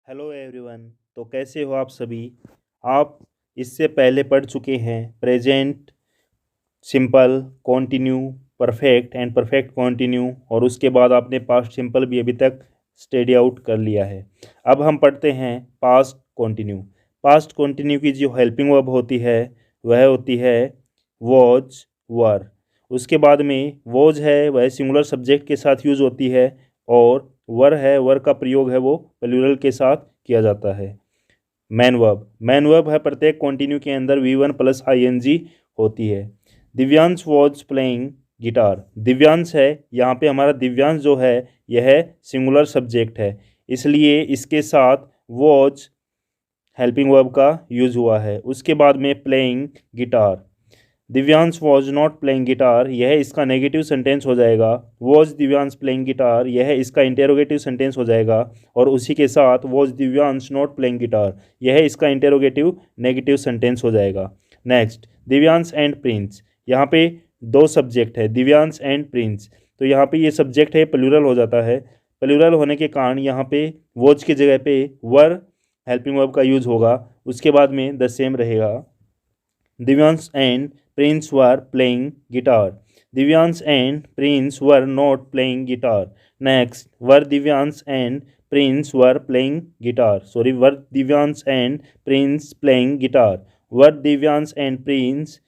Hello everyone. तो कैसे हो आप सभी। आप इससे पहले पढ़ चुके हैं present simple, continue, perfect and perfect continue, और उसके बाद आपने पास्ट सिंपल भी अभी तक स्टडी आउट कर लिया है। अब हम पढ़ते हैं पास्ट कॉन्टिन्यू। पास्ट कॉन्टिन्यू की जो हेल्पिंग वर्ब होती है वह होती है वॉज, वर। उसके बाद में वॉज है वह सिंगुलर सब्जेक्ट के साथ यूज होती है, और वर है, वर का प्रयोग है वो प्लूरल के साथ किया जाता है। मैन वर्ब है प्रत्येक कॉन्टिन्यू के अंदर V1 प्लस ING होती है। Divyansh was playing guitar. Divyansh है, यहाँ पे हमारा दिव्यांश जो है यह सिंगुलर सब्जेक्ट है, इसलिए इसके साथ वॉज हेल्पिंग वर्ब का यूज हुआ है। उसके बाद में playing guitar. Divyansh was not playing guitar, यह इसका नेगेटिव सेंटेंस हो जाएगा। वॉज दिव्यांश प्लेइंग गिटार, यह इसका इंटेरोगेटिव सेंटेंस हो जाएगा। और उसी के साथ was Divyansh not playing guitar, यह इसका इंटेरोगेटिव नेगेटिव सेंटेंस हो जाएगा। Next, Divyansh and Prince. यहाँ पे दो सब्जेक्ट है, दिव्यांश एंड प्रिंस, तो यहाँ पे ये सब्जेक्ट है प्लूरल हो जाता है। प्लूरल होने के कारण यहाँ पे वॉज की जगह पे वर हेल्पिंग वर्ब का यूज होगा। उसके बाद में द सेम रहेगा। Divyansh and Prince were playing guitar. Divyansh and Prince were not playing guitar. Next, were Divyansh and Prince were playing guitar. Sorry, were Divyansh and Prince playing guitar. Were Divyansh and Prince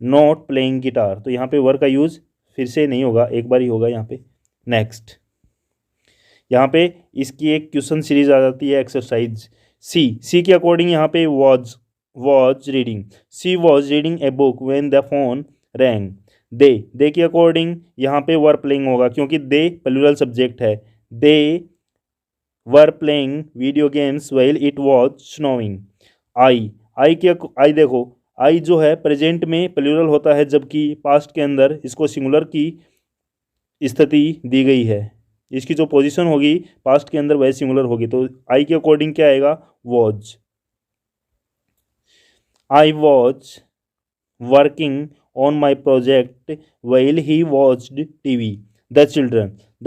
not playing guitar. तो यहाँ पे were का use फिर से नहीं होगा, एक बार ही होगा यहाँ पे। नेक्स्ट, यहाँ पे इसकी एक क्वेश्चन सीरीज आ जाती है, एक्सरसाइज सी के अकॉर्डिंग यहाँ पे was reading. She was reading a book when the phone rang. दे के अकॉर्डिंग यहाँ पे वर प्लेइंग होगा, क्योंकि दे प्लूरल सब्जेक्ट है। They were playing video games while it was snowing. I देखो, आई जो है प्रेजेंट में प्लूरल होता है, जबकि पास्ट के अंदर इसको सिंगुलर की स्थिति दी गई है। इसकी जो पोजीशन होगी पास्ट के अंदर वह सिंगुलर होगी, तो आई के अकॉर्डिंग क्या आएगा, was. I was working on my project while he watched TV. The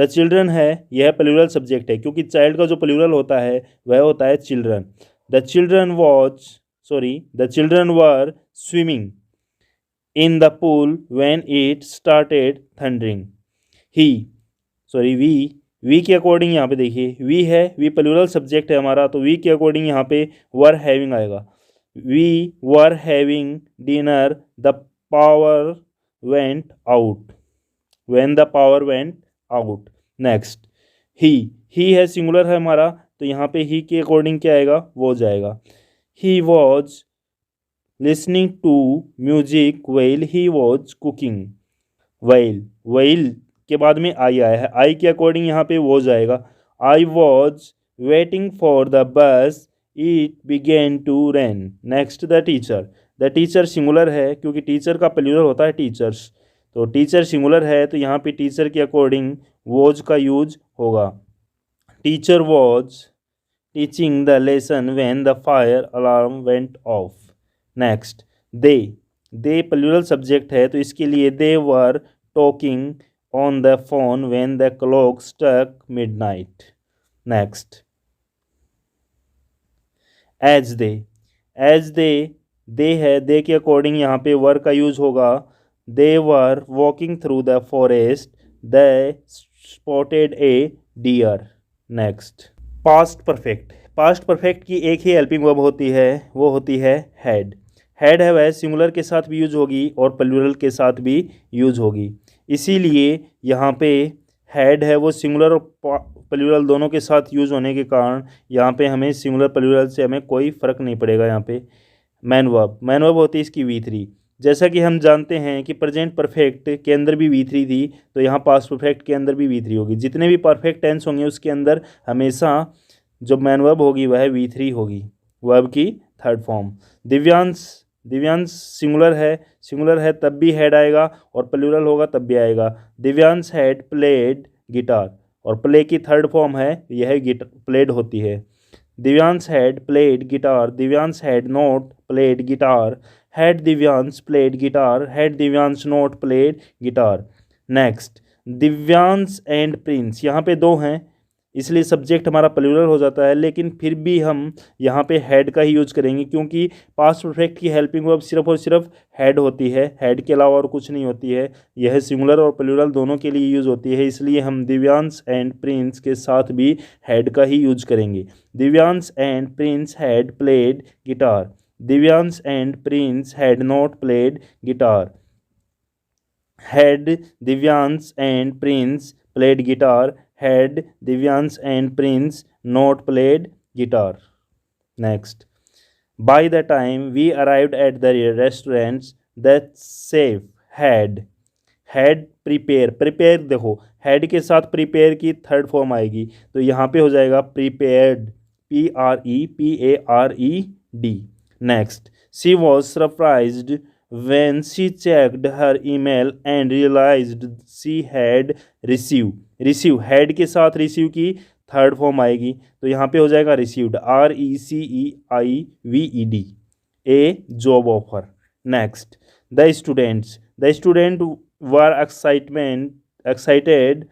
children है, यह प्लूरल सब्जेक्ट है, क्योंकि चाइल्ड का जो प्लूरल होता है वह होता है children. The children were swimming in the pool when it started thundering. V के अकॉर्डिंग यहाँ पे देखिए, वी है, वी प्लूरल सब्जेक्ट है हमारा, तो वी के अकॉर्डिंग यहाँ पे वर हैविंग आएगा। We were having dinner. The power went out. When the power went out. Next, he है, सिंगुलर है हमारा, तो यहाँ पे he के अकॉर्डिंग क्या आएगा, वो जाएगा। He was listening to music while he was cooking. while के बाद में आई आया है, आई के अकॉर्डिंग यहाँ पे वो जाएगा। I was waiting for the bus. It began to rain. Next, the teacher singular है, क्योंकि टीचर का प्लूरल होता है टीचर्स, तो टीचर सिंगुलर है, तो यहाँ पे टीचर के अकॉर्डिंग वॉज का यूज होगा। Teacher was teaching the lesson when the fire alarm went off. Next, they plural subject है, तो इसके लिए they were talking on the phone when the clock struck midnight. Next, as they है, they के according यहाँ पे वर का use होगा। They were walking through the forest, they spotted a deer. Next, past perfect की एक ही हेल्पिंग वर्ब होती है, वो होती है हैड है, वह सिंगुलर के साथ भी यूज होगी और प्लूरल के साथ भी यूज होगी, इसीलिए यहाँ पे हैड है वो सिंगुलर और प्लूरल दोनों के साथ यूज होने के कारण यहाँ पे हमें सिंगुलर प्लूरल से हमें कोई फ़र्क नहीं पड़ेगा। यहाँ पे मैन वर्ब होती है इसकी V3। जैसा कि हम जानते हैं कि प्रेजेंट परफेक्ट के अंदर भी V3 थी, तो यहाँ पास्ट परफेक्ट के अंदर भी V3 होगी। जितने भी परफेक्ट टेंस होंगे उसके अंदर हमेशा जो मैन वर्ब होगी वह V3 होगी, वर्ब की थर्ड फॉर्म। दिव्यांश सिंगुलर है तब भी हेड आएगा, और प्लूरल होगा तब भी आएगा। दिव्यांश हैड प्लेड गिटार, और प्ले की थर्ड फॉर्म है यह प्लेड होती है। Divyansh had played guitar, Divyansh had not played guitar, had Divyansh played guitar, had Divyansh not played guitar. Next, Divyansh and Prince, यहाँ पे दो हैं, इसलिए सब्जेक्ट हमारा प्लूरल हो जाता है, लेकिन फिर भी हम यहाँ पे हैड का ही यूज करेंगे क्योंकि पास्ट परफेक्ट की हेल्पिंग वर्ब सिर्फ और सिर्फ हैड होती है, हैड के अलावा और कुछ नहीं होती है। यह सिंगुलर और प्लूरल दोनों के लिए यूज होती है, इसलिए हम दिव्यांश एंड प्रिंस के साथ भी हैड का ही यूज करेंगे। Divyansh and Prince had played guitar, Divyansh and Prince had not played guitar. Had Divyansh and Prince played guitar, had Divyansh and Prince not played guitar. Next. By the time we arrived at the restaurants, the chef had prepare देखो had के साथ prepare की third form आएगी, तो यहाँ पे हो जाएगा prepared, PREPARED. Next. She was surprised when she checked her email and realized she had receive had के साथ receive की थर्ड फॉर्म आएगी, तो यहाँ पे हो जाएगा received, RECEIVED, a job offer. Next, the students were excited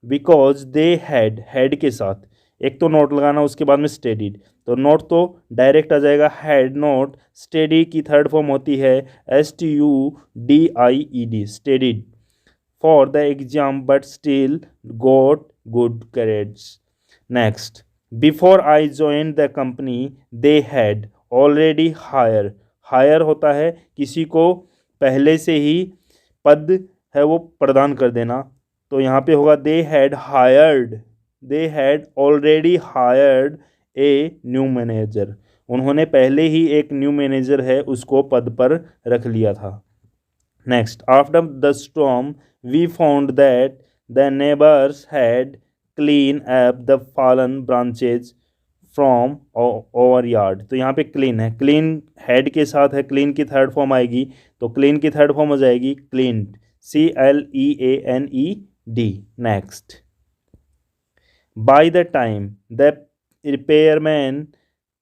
because they had के साथ एक तो नोट लगाना, उसके बाद में स्टडीड, तो नोट तो डायरेक्ट आ जाएगा हैड नॉट, स्टडी की थर्ड फॉर्म होती है STUDIED, studied for the exam but still got good grades. Next, before I join the company they had already hire होता है किसी को पहले से ही पद है वो प्रदान कर देना, तो यहाँ पे होगा दे had already hired a new manager, उन्होंने पहले ही एक न्यू मैनेजर है उसको पद पर रख लिया था। Next, after the storm we found that the neighbours had clean up the fallen branches from over yard, तो यहाँ पे क्लीन है, क्लीन हैड के साथ है, क्लीन की थर्ड फॉर्म आएगी, तो क्लीन की थर्ड फॉर्म हो जाएगी cleaned, CLEANED। Next, by the time the repairman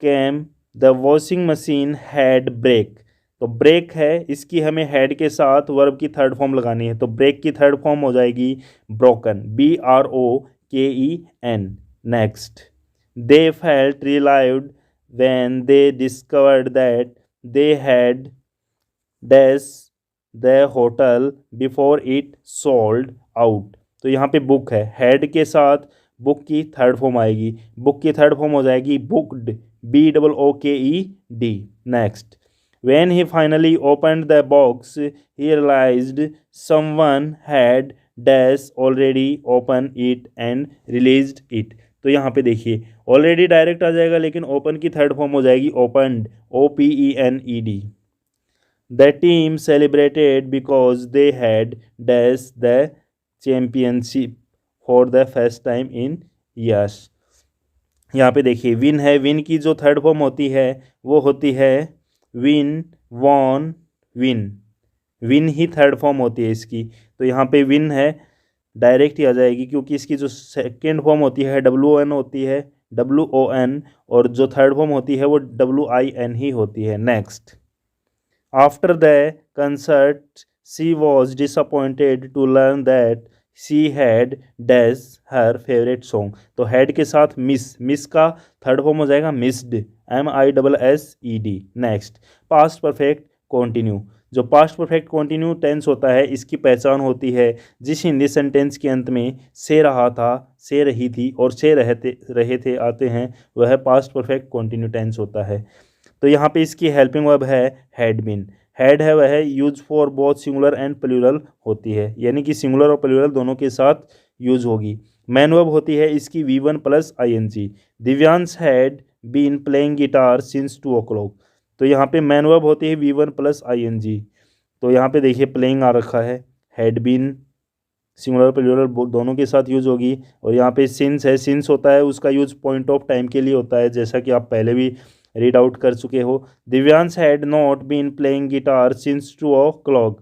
came the washing machine had break, तो ब्रेक है, इसकी हमें हैड के साथ वर्ब की थर्ड फॉर्म लगानी है, तो ब्रेक की थर्ड फॉर्म हो जाएगी broken, BROKEN। Next, they felt relieved when they discovered that they had dash the hotel before it sold out, तो यहाँ पे बुक है, हैड के साथ बुक की थर्ड फॉर्म आएगी, बुक की थर्ड फॉर्म हो जाएगी booked, BOOKED। Next, when he finally opened the box he realised someone had dash already open it and released it, तो यहाँ पे देखिए ऑलरेडी डायरेक्ट आ जाएगा, लेकिन ओपन की थर्ड फॉर्म हो जाएगी opened, OPENED। The team celebrated because they had dash the championship for the first time in yes, यहाँ पे देखिए विन है, विन की जो थर्ड फॉर्म होती है वो होती है विन, वॉन, विन ही थर्ड फॉर्म होती है इसकी, तो यहाँ पे विन है डायरेक्ट ही आ जाएगी, क्योंकि इसकी जो सेकेंड फॉर्म होती है WON होती है, WON, और जो थर्ड फॉर्म होती है वो WIN ही होती है। Next, after the concert she was disappointed to learn that she had dash her favourite song, तो हैड के साथ मिस का थर्ड फॉर्म हो जाएगा missed, MISSED। Next, past perfect continue, जो पास्ट परफेक्ट कॉन्टिन्यू टेंस होता है इसकी पहचान होती है जिस हिंदी सेंटेंस के अंत में से रहा था, से रही थी और से रहे थे आते हैं, वह पास्ट परफेक्ट कॉन्टिन्यू टेंस होता है। तो यहाँ पे इसकी हेल्पिंग वर्ब है हैड बीन, हैड है वह use for both singular and plural होती है, यानी कि सिंगुलर और प्लूरल दोनों के साथ यूज होगी। मैन वर्ब होती है इसकी V1 + ING, Divyansh had been playing guitar since 2 o'clock, तो यहाँ पे मैन वर्ब होती है V1 + ING, तो यहाँ पे देखिए प्लेइंग आ रखा है, हैड बीन सिंगुलर प्लूरल दोनों के साथ यूज होगी, और यहाँ पे सिंस है, सिंस होता है उसका यूज पॉइंट ऑफ टाइम के लिए होता है, जैसा कि आप पहले भी रीड आउट कर चुके हो। Divyansh had not been playing guitar since 2 o'clock,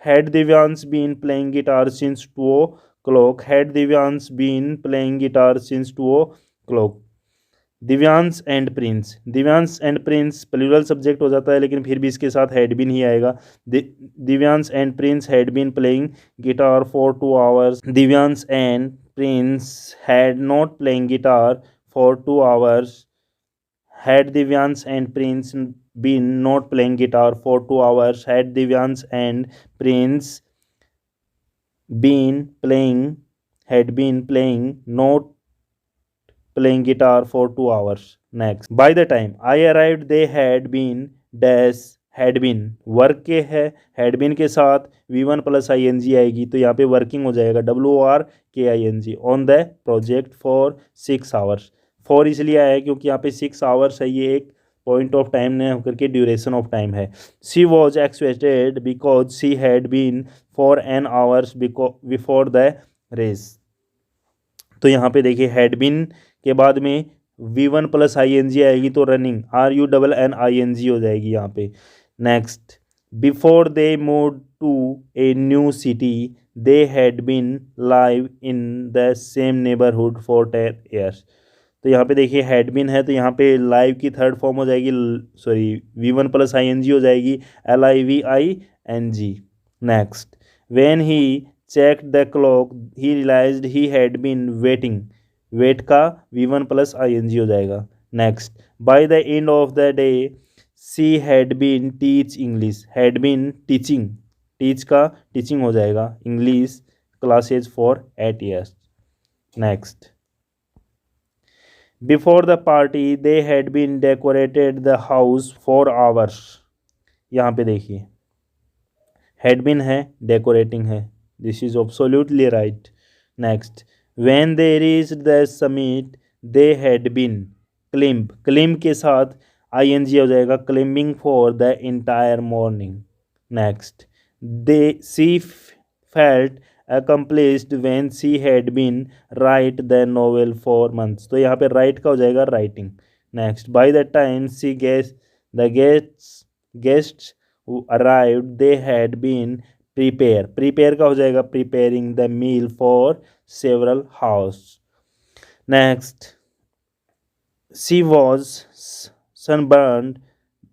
had Divyansh been playing guitar since 2 o'clock, had Divyansh been playing guitar since 2 o'clock। Divyansh and Prince plural subject हो जाता है, लेकिन फिर भी इसके साथ हैड बीन ही आएगा। Divyansh and Prince had been playing guitar for 2 hours, Divyansh and Prince had not playing guitar for 2 hours, had Divyansh and Prince been not playing guitar for 2 hours, had Divyansh and Prince been playing had been playing not playing guitar for 2 hours. Next, by the time I arrived, they had been dash had been work के है had been के साथ V1 plus I N जी आएगी तो यहाँ पे working हो जाएगा WRKING on the project for 6 hours. 4 इसलिए आया है क्योंकि यहाँ पे 6 आवर्स है, ये एक पॉइंट ऑफ टाइम ने होकर के ड्यूरेशन ऑफ टाइम है। She was expected because she had been for an hours before the race. तो यहाँ पे देखिए हैड बीन के बाद में V1 प्लस आई एन जी आएगी तो रनिंग RUNNING हो जाएगी यहाँ पे। Next, before they move to a new city they had been live in the same neighbourhood for 10 years। तो यहाँ पे देखिए हैड बीन है तो यहाँ पे लाइव की थर्ड फॉर्म हो जाएगी, sorry V1 plus I N G हो जाएगी LIVING। Next, when he check the clock he realised he had been waiting, wait का V1 plus I N G हो जाएगा। Next, by the end of the day she had been teach English, had been teaching, teach का teaching हो जाएगा English classes for 8 years। Next, before the party they had been decorated the house for hours. यहाँ पे देखिए had been है decorating है, this is absolutely right. Next, when they reached the summit they had been climb, climb के साथ ING हो जाएगा climbing for the entire morning. Next, they she felt accomplished when she had been write the novel for months। तो यहाँ पे write का हो जाएगा writing। next, by the time she guests who arrived they had been prepare का हो जाएगा preparing the meal for several hours। next, she was sunburned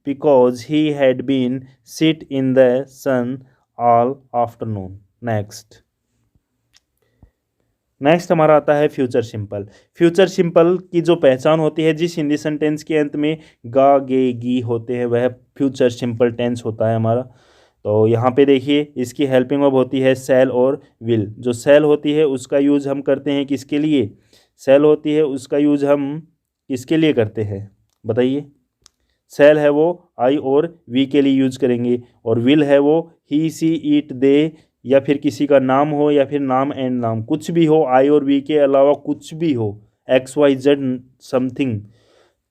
because he had been sit in the sun all afternoon। Next हमारा आता है future simple. Future simple की जो पहचान होती है, जिस हिंदी सेंटेंस के अंत में गा गे गी होते हैं वह फ्यूचर सिंपल टेंस होता है हमारा। तो यहाँ पे देखिए इसकी हेल्पिंग वर्ब होती है सेल और विल। जो सेल होती है उसका यूज़ हम करते हैं किसके लिए, सेल होती है उसका यूज़ हम किसके लिए करते हैं बताइए। सेल है वो आई और वी के लिए यूज करेंगे, और विल है वो ही सी इट दे या फिर किसी का नाम हो या फिर नाम एंड नाम, कुछ भी हो आई और वी के अलावा कुछ भी हो XYZ समथिंग,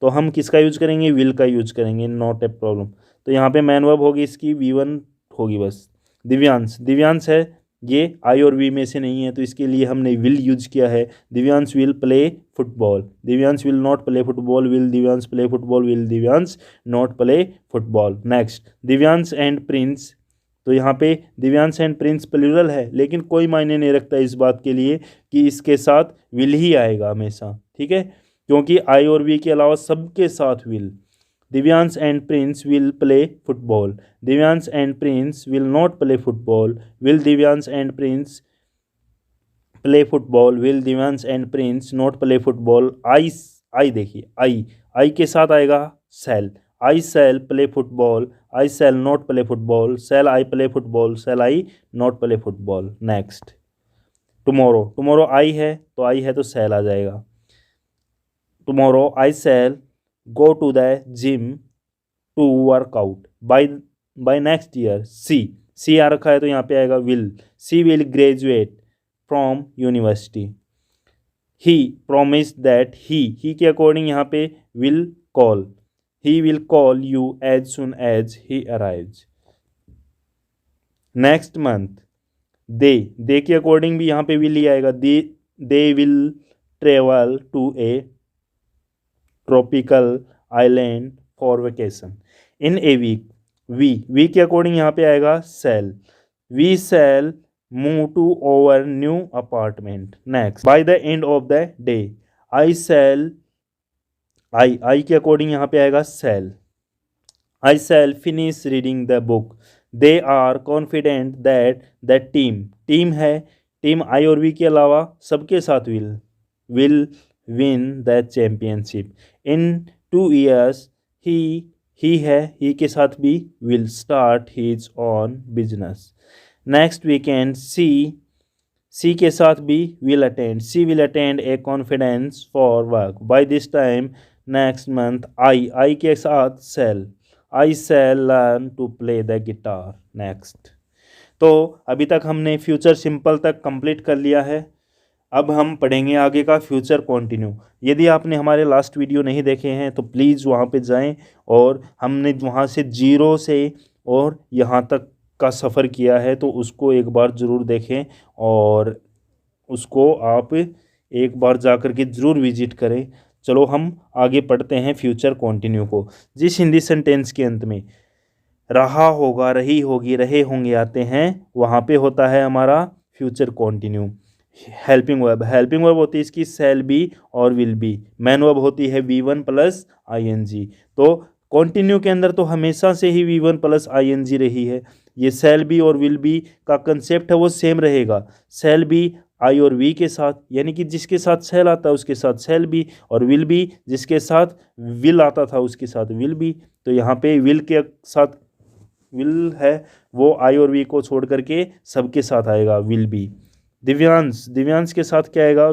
तो हम किसका यूज करेंगे, विल का यूज करेंगे, नॉट ए प्रॉब्लम। तो यहाँ पे मैन वर्ब होगी इसकी V1 होगी बस। दिव्यांश, दिव्यांश है ये आई और वी में से नहीं है तो इसके लिए हमने विल यूज किया है। Divyansh will play football, Divyansh will not play football, will Divyansh play football, will Divyansh not play football. Next, Divyansh and Prince, तो यहाँ पे दिव्यांश एंड प्रिंस प्लूरल है लेकिन कोई मायने नहीं रखता इस बात के लिए कि इसके साथ विल ही आएगा हमेशा, ठीक है, क्योंकि आई और वी के अलावा सबके साथ will. Divyansh and Prince will play football, Divyansh and Prince will not play football, will Divyansh and Prince play football, will Divyansh and Prince not play football. I देखिए आई के साथ आएगा shall, I shall play football, I shall not play football, shall I play football, shall I not play football. Next, tomorrow, tomorrow I है तो I है तो shall आ जाएगा। Tomorrow I cell go to the gym to work out, by next year she आ रखा है तो यहाँ पे आएगा will, she will graduate from university. He promise that he के अकॉर्डिंग यहाँ पे will call, he will call you as soon as he arrives। Next month, they के अकॉर्डिंग भी यहाँ पे विल ही आएगा, they will travel to a tropical island for vacation in a week. We के according यहाँ पे आएगा shall, we shall move to over new apartment. Next, by the end of the day I shall, I के according यहाँ पे आएगा shall, I shall finish reading the book. They are confident that the team है team I और we के अलावा सबके साथ will win the championship in 2 years। He के साथ भी will start his own business. Next weekend she के साथ भी सी will attend a confidence for work by this time next month. I के साथ I shall learn to play the guitar. Next. तो अभी तक हमने फ्यूचर सिंपल तक कंप्लीट कर लिया है। अब हम पढ़ेंगे आगे का फ्यूचर कॉन्टिन्यू। यदि आपने हमारे लास्ट वीडियो नहीं देखे हैं तो प्लीज़ वहाँ पे जाएं, और हमने वहाँ से जीरो से और यहाँ तक का सफ़र किया है, तो उसको एक बार ज़रूर देखें और उसको आप एक बार जा कर के ज़रूर विजिट करें। चलो हम आगे पढ़ते हैं फ्यूचर कॉन्टिन्यू को। जिस हिंदी सेंटेंस के अंत में रहा होगा, रही होगी, रहे होंगे आते हैं, वहाँ पे होता है हमारा फ्यूचर कॉन्टिन्यू। हेल्पिंग वर्ब होती है इसकी सेल बी और विल बी। मैन वर्ब होती है V1 प्लस ING। तो कॉन्टिन्यू के अंदर तो हमेशा से ही V1 प्लस ING रही है। ये सेल बी और विल बी का कंसेप्ट है वो सेम रहेगा। सेल बी आई और वी के साथ, यानी कि जिसके साथ सेल आता है उसके साथ सेल बी, और विल बी जिसके साथ विल आता था उसके साथ विल बी। तो यहाँ पे विल के साथ विल है वो आई और वी को छोड़ करके सबके साथ आएगा विल बी। दिव्यांश के साथ क्या आएगा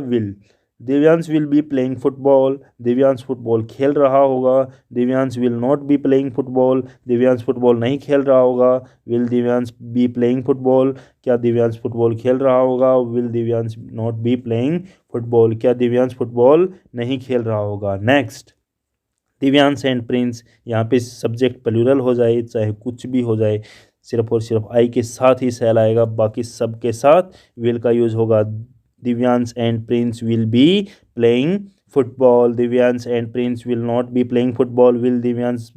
Divyansh will be playing football. Divyansh football खेल रहा होगा। Divyansh will not be playing football. Divyansh football नहीं खेल रहा होगा। Will Divyansh B playing football. क्या दिव्यांश फुटबॉल खेल रहा होगा। Will Divyansh not be playing football. क्या दिव्यांश फुटबॉल नहीं खेल रहा होगा। नेक्स्ट। दिव्यांश एंड प्रिंस, यहाँ पे सब्जेक्ट प्लूरल हो जाए चाहे कुछ भी हो जाए, सिर्फ और सिर्फ आई के साथ ही सेल आएगा, बाकी सब के साथ विल का यूज होगा। Divyansh and Prince will be playing football. Divyansh and Prince will not be playing football. Will Divyansh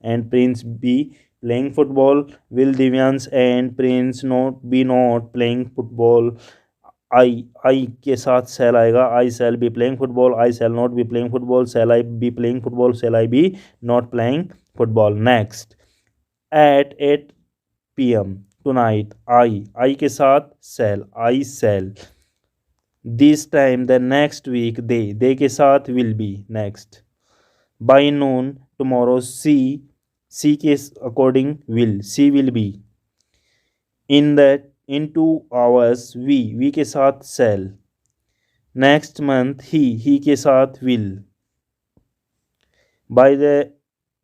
and Prince be playing football. Will Divyansh and Prince not playing football. I के साथ सेल आएगा। I shall be playing football. I shall not be playing football. Shall I be playing football. Shall I be not playing football. Next. At 8 PM tonight, I के साथ shall, I cell. This time the next week, they के साथ will be. Next. By noon tomorrow, she के according she will be. In 2 hours we के साथ shall. Next month he के साथ will. By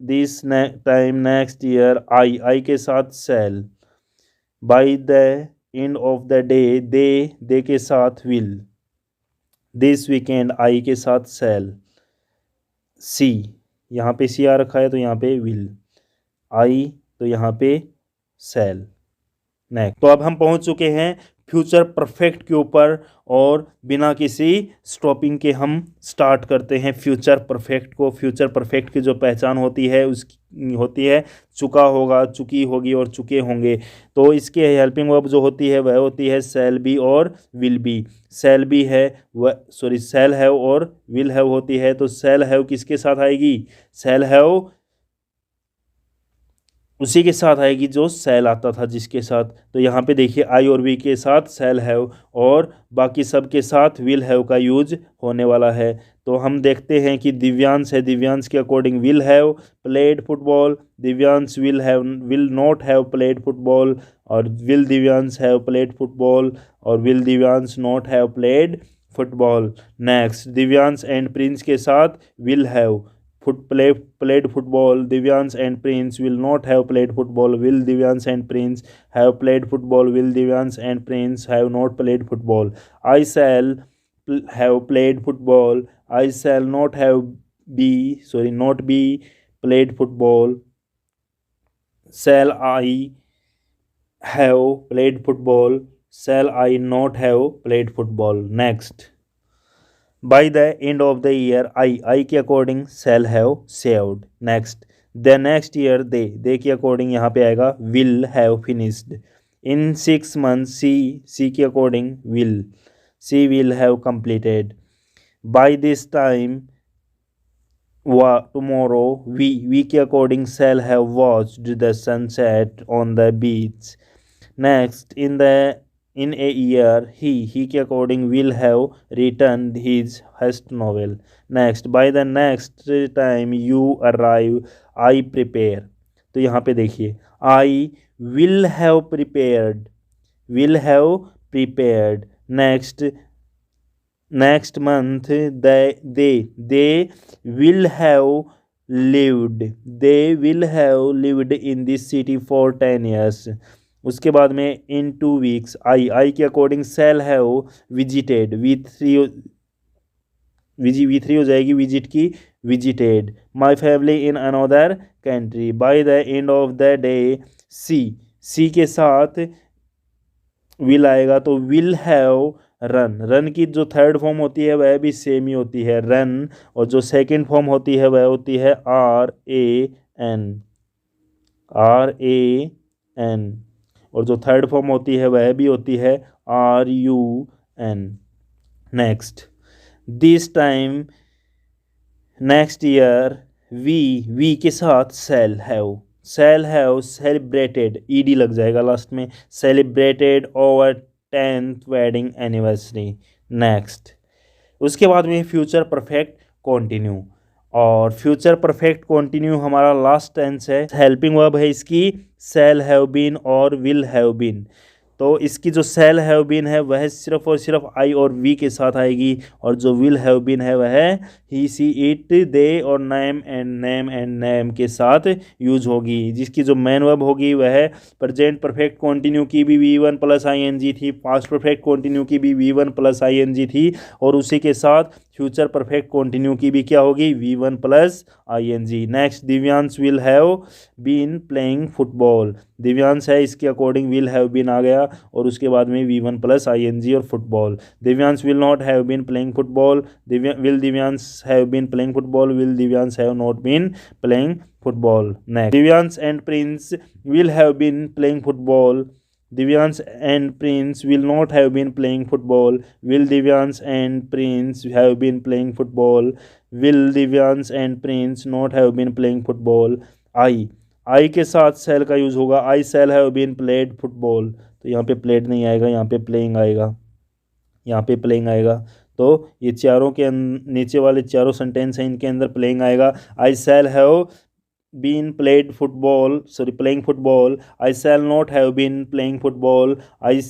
this time next year, I के साथ shall. By the end of the day, they के साथ will. This weekend, आई के साथ सेल। सी, यहाँ पे सी आ रखा है तो यहाँ पे विल। आई तो यहाँ पे सेल। नेक्स्ट। तो अब हम पहुंच चुके हैं फ्यूचर परफेक्ट के ऊपर, और बिना किसी स्टॉपिंग के हम स्टार्ट करते हैं फ्यूचर परफेक्ट को। फ्यूचर परफेक्ट की जो पहचान होती है उसकी होती है चुका होगा, चुकी होगी और चुके होंगे। तो इसके हेल्पिंग वर्ब जो होती है वह होती है सेल बी और विल बी। सेल बी है वह सेल हैव और विल हैव होती है, तो सेल हैव किसके साथ आएगी, सेल हैव उसी के साथ आएगी जो सेल आता था जिसके साथ। तो यहाँ पे देखिए आई और वी के साथ सेल हैव और बाकी सब के साथ विल हैव का यूज होने वाला है। तो हम देखते हैं कि दिव्यांश है, दिव्यांश के according will have played football. Divyansh will not have played football, और will Divyansh have played football, और will Divyansh not have played football. Next. Divyansh and Prince के साथ will have played football. Divyansh and Prince will not have played football. Will Divyansh and Prince have played football? Will Divyansh and Prince have not played football? I shall have played football. I shall not not be played football. Shall I have played football? Shall I not have played football? Next. By the end of the year, I के according shall have saved. Next. The next year, they के according यहाँ पे आएगा will have finished. In 6 months, C के according she will have completed. By this time, tomorrow, we के according shall have watched the sunset on the beach. Next. in a year he के according will have written his first novel. Next, by the next time you arrive I prepare. तो यहाँ पे देखिए I will have prepared, will have prepared. Next month they will have lived, they will have lived in this city for 10 years. उसके बाद में इन 2 weeks I के according cell have visited, we three हो जाएगी विजिट की, visited my family in another country. By the end of the day सी के साथ विल आएगा तो विल हैव रन की जो थर्ड फॉर्म होती है वह भी सेम ही होती है रन, और जो सेकंड फॉर्म होती है वह होती है RAN, और जो थर्ड फॉर्म होती है वह भी होती है RUN. Next, this time next year we के साथ सेल हैव सेलिब्रेटेड, ईडी लग जाएगा लास्ट में, celebrated over 10th wedding anniversary. Next, उसके बाद में फ्यूचर परफेक्ट कॉन्टिन्यू, और फ्यूचर परफेक्ट कॉन्टिन्यू हमारा लास्ट टेंस है. हेल्पिंग वर्ब है इसकी सेल हैव बीन और विल हैव बीन. तो इसकी जो सेल हैव बीन है वह सिर्फ और सिर्फ आई और वी के साथ आएगी, और जो विल हैव बीन है वह ही सी इट दे और नेम एंड नेम के साथ यूज होगी. जिसकी जो मेन वर्ब होगी वह प्रेजेंट परफेक्ट कॉन्टिन्यू की भी V1 प्लस ING थी, पास्ट परफेक्ट कॉन्टिन्यू की भी V1 प्लस ING थी, और उसी के साथ फ्यूचर परफेक्ट कॉन्टिन्यू की भी क्या होगी V1 plus ING. Next, Divyansh will have been playing football. Divyansh है इसके अकॉर्डिंग विल हैव बीन आ गया, और उसके बाद में V1 प्लस ING और football. Divyansh will not have been playing football. Will Divyansh have been playing football. Will Divyansh have not been playing football. Next, Divyansh and Prince will have been playing football. Divyansh and Prince will not have been playing football. Will Divyansh and Prince have been playing football? Will Divyansh and Prince not have been playing football? I के साथ shall का use होगा. I shall have been played football. तो यहाँ पे played नहीं आएगा, यहाँ पे playing आएगा, यहाँ पे playing आएगा. तो ये चारों के नीचे वाले चारों सेंटेंस हैं, इनके अंदर playing आएगा. I shall have been playing football. I shall not have been playing football. I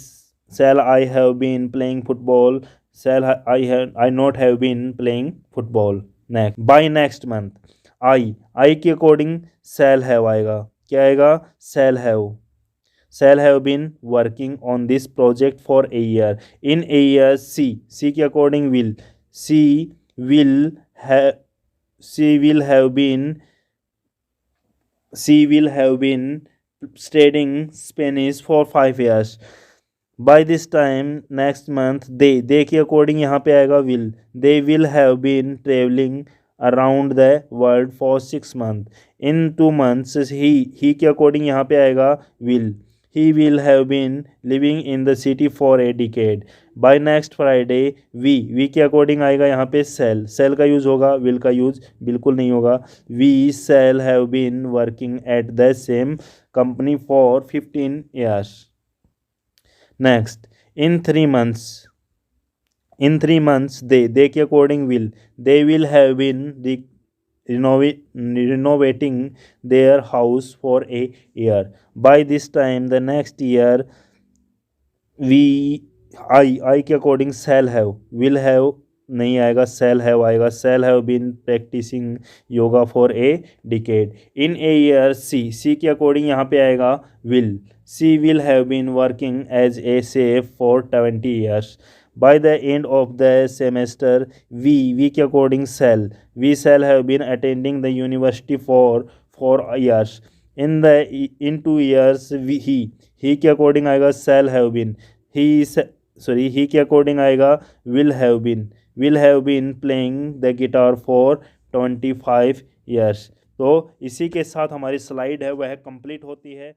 have been playing football. I not have been playing football. Next, by next month I के according shall have आएगा. क्या आएगा? shall have been working on this project for a year. In a year C के according she will have been studying Spanish for 5 years. By this time next month they के according यहाँ पे आएगा will. They will have been traveling around the world for 6 months. In 2 months he के according यहाँ पे आएगा will. He will have been living in the city for a decade. By next Friday we के according आएगा यहाँ पे shall का use होगा, will का यूज़ बिल्कुल नहीं होगा. We shall have been working at the same company for 15 years. Next, in 3 months they के according they will have been renovating their house for a year. By this time the next year I के according shall have, will have नहीं आएगा, shall have आएगा. shall have been practicing yoga for a decade. In a year C के according यहाँ पे आएगा will. She will have been working as a chef for 20 years. By the end of the semester we के according we shall have been attending the university for 4 years. In 2 years he के according आएगा shall have been. he के according आएगा will have been playing the guitar for 25 years. तो इसी के साथ हमारी स्लाइड है वह कंप्लीट होती है.